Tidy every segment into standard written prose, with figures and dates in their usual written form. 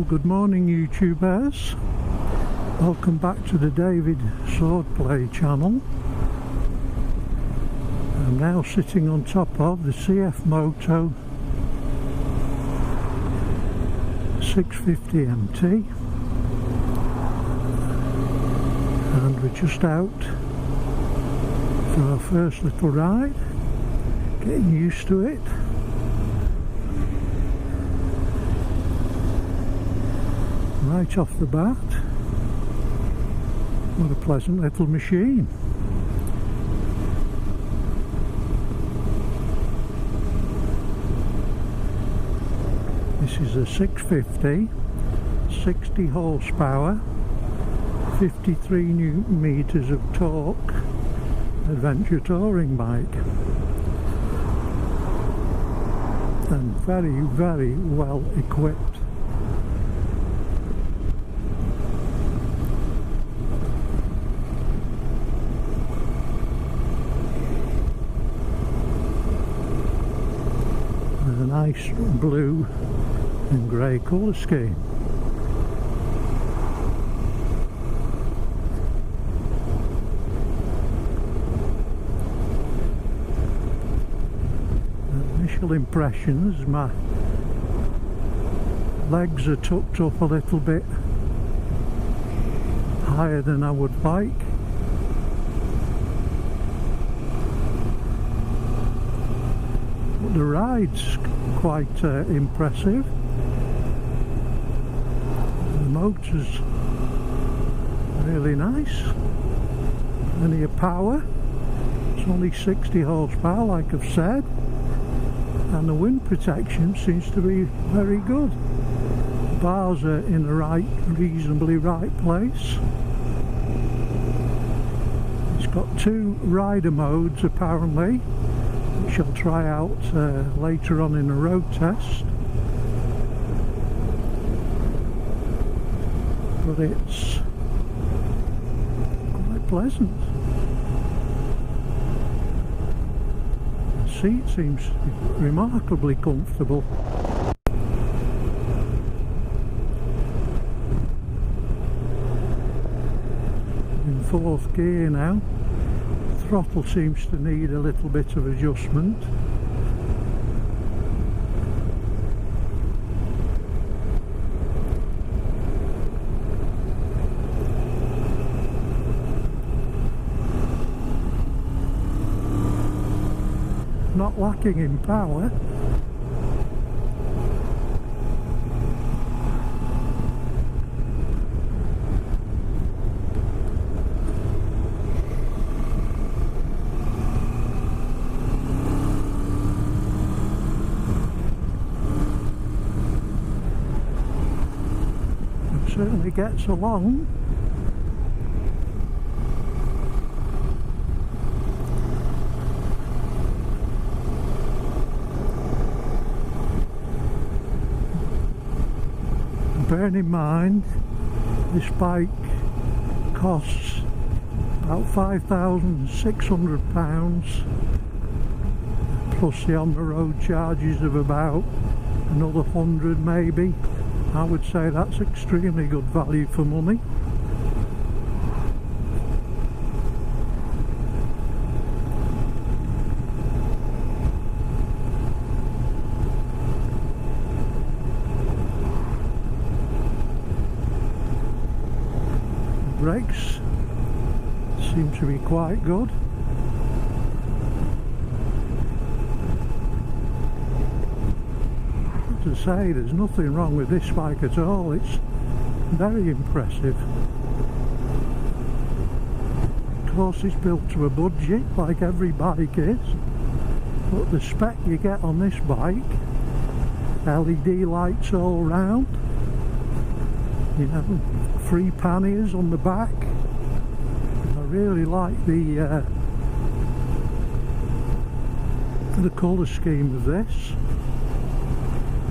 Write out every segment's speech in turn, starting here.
Good morning, YouTubers. Welcome back to the David Swordplay channel. I'm now sitting on top of the CF Moto 650 MT, and we're just out for our first little ride, getting used to it. Right off the bat, what a pleasant little machine. This is a 650, 60 horsepower, 53 newton meters of torque adventure touring bike, and very well equipped. A nice blue and grey colour scheme. Initial impressions, my legs are tucked up a little bit higher than I would like. The ride's quite impressive. The motor's really nice. Plenty of power. It's only 60 horsepower, like I've said, and the wind protection seems to be very good. The bars are in the reasonably right place. It's got two rider modes apparently, which I'll try out later on in a road test, but it's quite pleasant. The seat seems remarkably comfortable. In fourth gear now. Throttle seems to need a little bit of adjustment. Not lacking in power. Certainly gets along. Bearing in mind this bike costs about £5,600 plus the on the road charges of about another 100 maybe. I would say that's extremely good value for money. The brakes seem to be quite good. To say, there's nothing wrong with this bike at all. It's very impressive. Of course, it's built to a budget like every bike is, but the spec you get on this bike, LED lights all round, you know, free panniers on the back. I really like the colour scheme of this.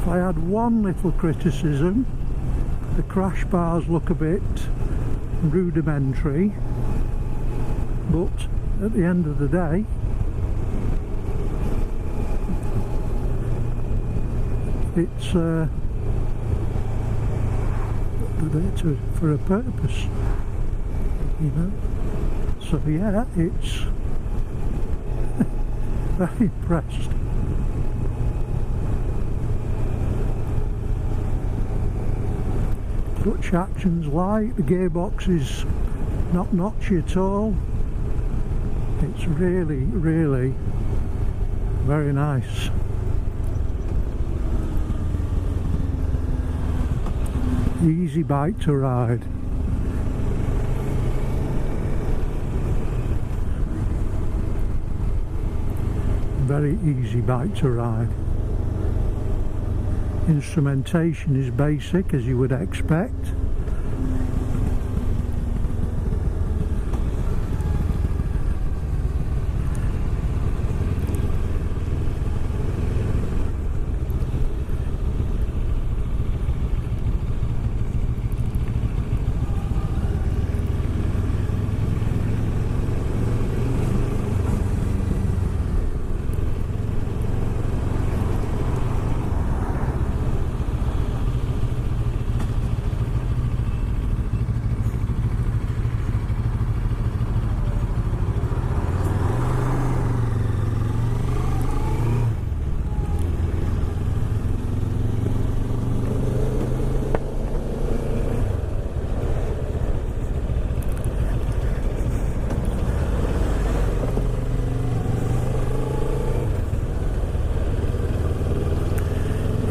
If I had one little criticism, the crash bars look a bit rudimentary, but at the end of the day it's they're there for a purpose, you know. So yeah, it's very impressed. Clutch action's light, the gearbox is not notchy at all. It's really, really very nice. Easy bike to ride. Very easy bike to ride. Instrumentation is basic, as you would expect.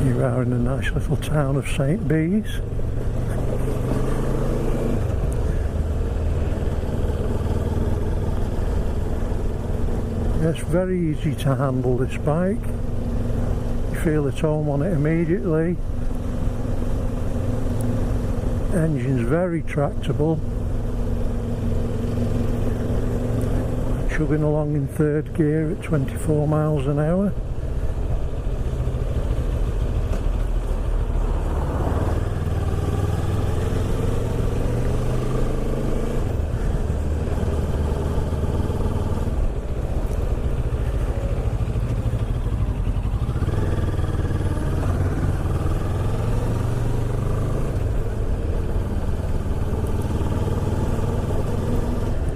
We are in the nice little town of St. Bees. It's very easy to handle this bike. You feel at home on it immediately. Engine's very tractable. Chugging along in third gear at 24 miles an hour.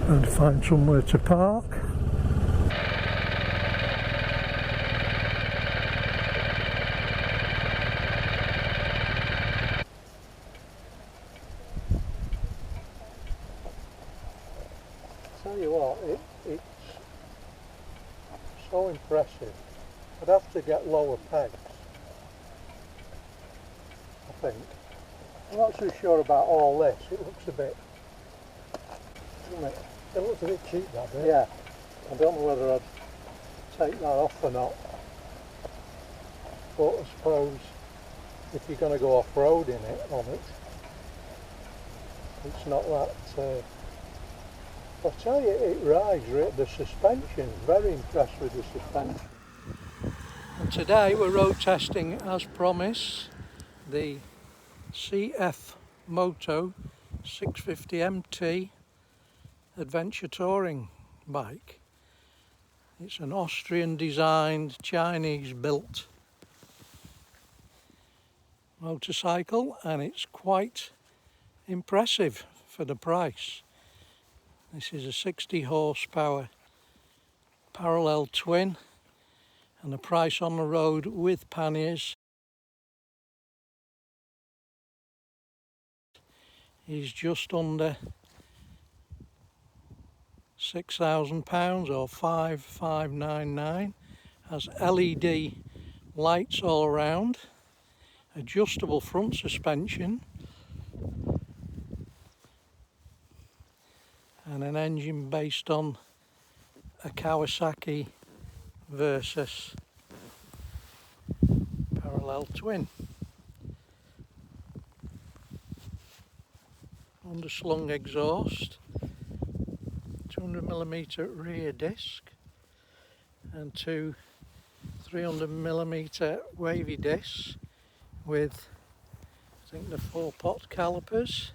And find somewhere to park. Tell you what, it's so impressive. I'd have to get lower pegs, I think. I'm not so sure about all this. It looks a bit, doesn't it? It looks a bit cheap, that bit. Yeah. I don't know whether I'd take that off or not. But I suppose if you're going to go off-roading on it, it's not that... I'll tell you, it rides. The suspension, very impressed with the suspension. And today we're road testing, as promised, the CF Moto 650 MT adventure touring bike. It's an Austrian designed, Chinese built motorcycle, and it's quite impressive for the price. This is a 60 horsepower parallel twin, and the price on the road with panniers is just under £6,000 or 5,599. Has LED lights all around, adjustable front suspension, and an engine based on a Kawasaki Versus parallel twin. Underslung exhaust, 200mm rear disc and two 300mm wavy discs with, I think, the 4-pot calipers.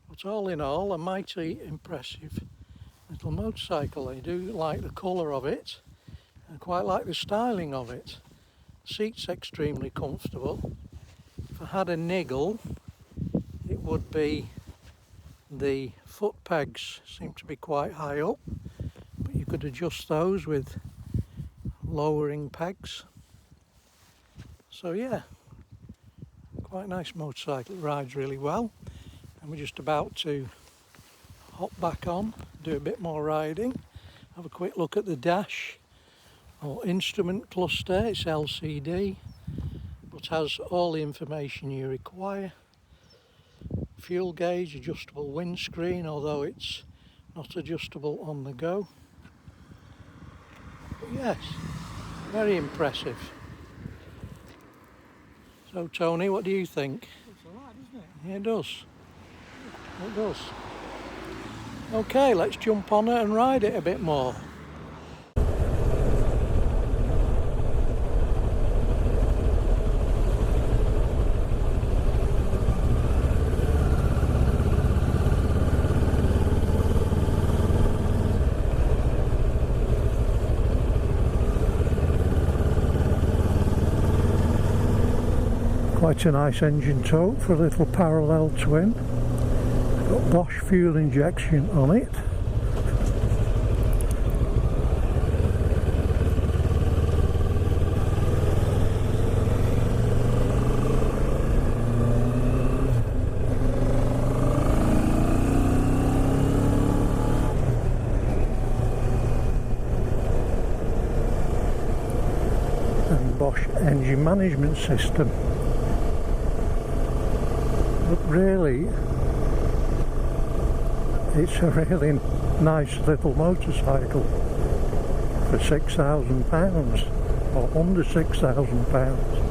But all in all, a mighty impressive little motorcycle. I do like the colour of it. I quite like the styling of it. Seat's extremely comfortable. If I had a niggle, it would be the foot pegs seem to be quite high up, but you could adjust those with lowering pegs. So yeah, quite a nice motorcycle. It rides really well, and we're just about to hop back on, do a bit more riding, have a quick look at the dash or instrument cluster. It's LCD but has all the information you require. Fuel gauge, adjustable windscreen, although it's not adjustable on the go. But yes, very impressive. So Tony, what do you think? Looks alright, doesn't it? Yeah, it does. It does. Okay, let's jump on it and ride it a bit more. Quite a nice engine tote for a little parallel twin. Got Bosch fuel injection on it. And Bosch engine management system. But really, it's a really nice little motorcycle for £6,000 or under £6,000.